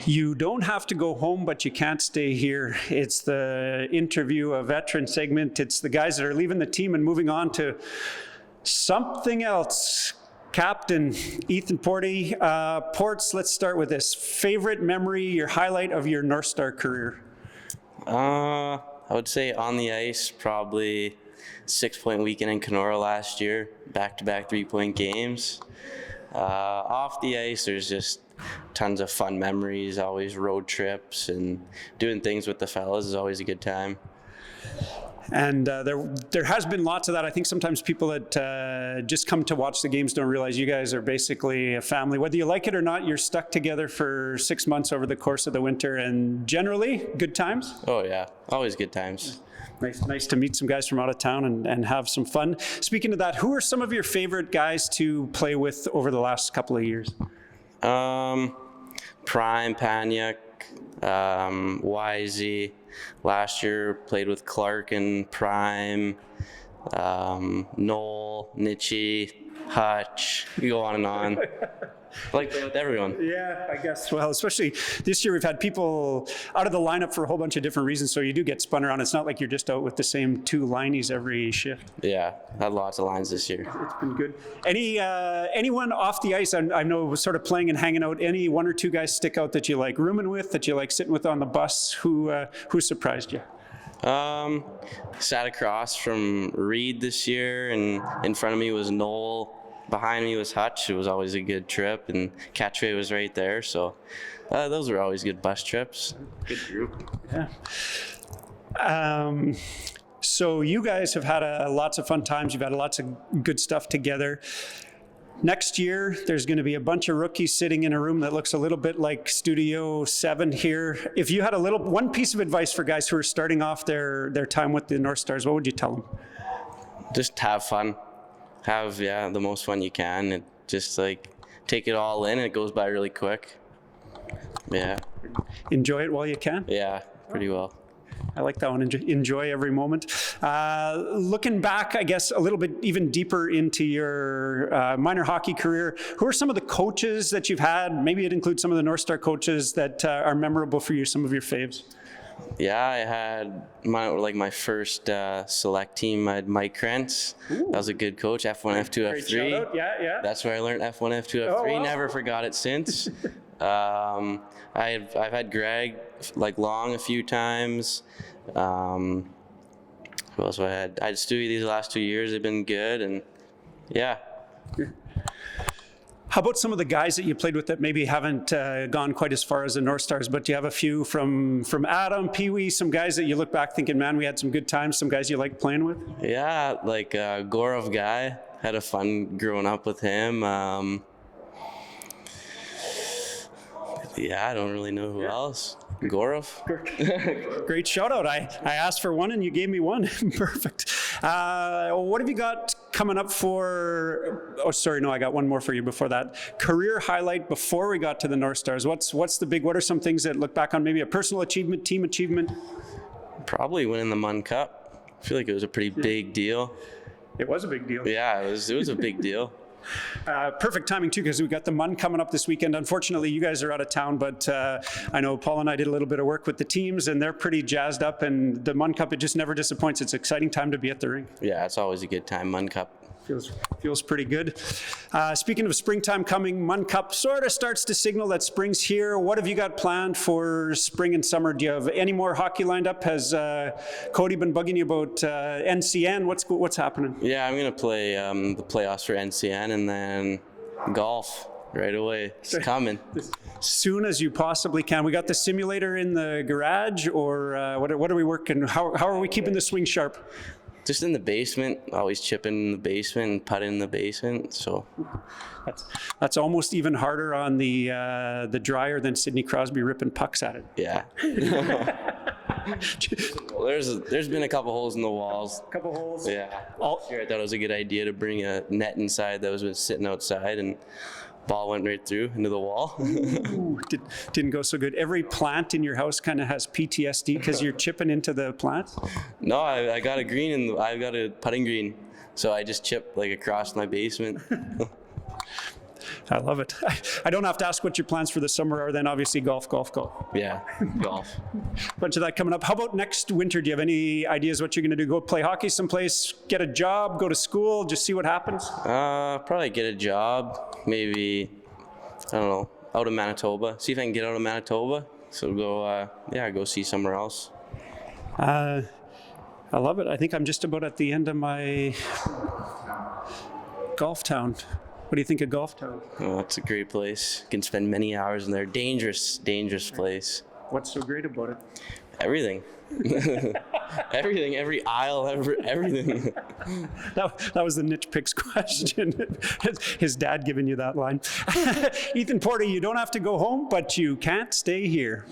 You don't have to go home, but you can't stay here. It's the interview, a veteran segment. It's the guys that are leaving the team and moving on to something else. Captain Ethan Portey. Ports, let's start with this. Favorite memory, your highlight of your North Star career? I would say on the ice, probably 6-point weekend in Kenora last year, back-to-back 3-point games. Off the ice, there's just tons of fun memories, always road trips, and doing things with the fellas is always a good time. And there has been lots of that. I think sometimes people that just come to watch the games don't realize you guys are basically a family. Whether you like it or not, you're stuck together for 6 months over the course of the winter, and generally good times. Oh yeah, always good times. Nice to meet some guys from out of town and have some fun. Speaking of that, who are some of your favorite guys to play with over the last couple of years? Prime, Paniak, Wisey. Last year played with Clark and Prime, Noel, Nitchie, Hutch. You go on and on. I like playing with everyone. Yeah, I guess. Well, especially this year, we've had people out of the lineup for a whole bunch of different reasons, so you do get spun around. It's not like you're just out with the same 2 linies every shift. Yeah, had lots of lines this year. It's been good. Anyone off the ice, I know, sort of playing and hanging out, any 1 or 2 guys stick out that you like rooming with, that you like sitting with on the bus? Who surprised you? Sat across from Reed this year, and in front of me was Noel. Behind me was Hutch. It was always a good trip, and Catchway was right there. So those were always good bus trips. Good group. Yeah. So you guys have had lots of fun times. You've had lots of good stuff together. Next year, there's going to be a bunch of rookies sitting in a room that looks a little bit like Studio 7 here. If you had one piece of advice for guys who are starting off their time with the North Stars, what would you tell them? Just have fun. Have the most fun you can, and just take it all in. It goes by really quick. Yeah. Enjoy it while you can. Yeah, pretty well. I like that one. Enjoy every moment. Looking back, I guess, a little bit even deeper into your minor hockey career, who are some of the coaches that you've had? Maybe it includes some of the North Star coaches that are memorable for you, some of your faves. Yeah, I had my first select team. I had Mike Krentz. That was a good coach. F1, F2, Great F3. shout out. Yeah. That's where I learned F1, F2, F3. Oh, wow. Never forgot it since. I've had Greg long a few times. Who else have I had? I had Stewie these last 2 years. They've been good, and yeah. How about some of the guys that you played with that maybe haven't gone quite as far as the North Stars, but do you have a few from Adam, Pee Wee, some guys that you look back thinking, man, we had some good times, some guys you like playing with? Yeah, Gorov guy. Had a fun growing up with him. I don't really know who else. Gorov. Great shout out. I asked for one and you gave me one. Perfect. What have you got coming up for? Oh, sorry, no, I got one more for you before that. Career highlight before we got to the North Stars. What are some things that look back on, maybe a personal achievement, team achievement? Probably winning the Mun Cup. I feel like it was a pretty big deal. It was a big deal. Yeah, it was a big deal. Perfect timing too, because we got the Mun coming up this weekend. Unfortunately, you guys are out of town, but I know Paul and I did a little bit of work with the teams, and they're pretty jazzed up. And the Mun Cup, it just never disappoints. It's an exciting time to be at the rink. Yeah, it's always a good time. Mun Cup. Feels pretty good. Speaking of springtime coming, Mun Cup sort of starts to signal that spring's here. What have you got planned for spring and summer? Do you have any more hockey lined up? Has Cody been bugging you about NCN? What's happening? Yeah, I'm going to play the playoffs for NCN and then golf right away. It's coming. Soon as you possibly can. We got the simulator in the garage, or what are we working? How are we keeping the swing sharp? Just in the basement, always chipping in the basement and putting in the basement. So that's almost even harder on the dryer than Sidney Crosby ripping pucks at it. Yeah. There's been a couple holes in the walls. Couple holes. Yeah. Sure, I thought it was a good idea to bring a net inside that was sitting outside, and ball went right through into the wall. Ooh, didn't go so good. Every plant in your house kind of has PTSD because you're chipping into the plants? No, I got a green and I got a putting green, so I just chipped across my basement. I love it. I don't have to ask what your plans for the summer are then. Obviously, golf. Yeah, golf. Bunch of that coming up. How about next winter? Do you have any ideas what you're going to do? Go play hockey someplace, get a job, go to school, just see what happens? Probably get a job. Maybe, I don't know, out of Manitoba. See if I can get out of Manitoba. So go see somewhere else. I love it. I think I'm just about at the end of my golf town. What do you think of Golf Town? Oh, it's a great place. You can spend many hours in there. Dangerous place. What's so great about it? Everything. Everything, every aisle, everything. That was the Niche Picks question. His dad giving you that line. Ethan Portey, you don't have to go home, but you can't stay here.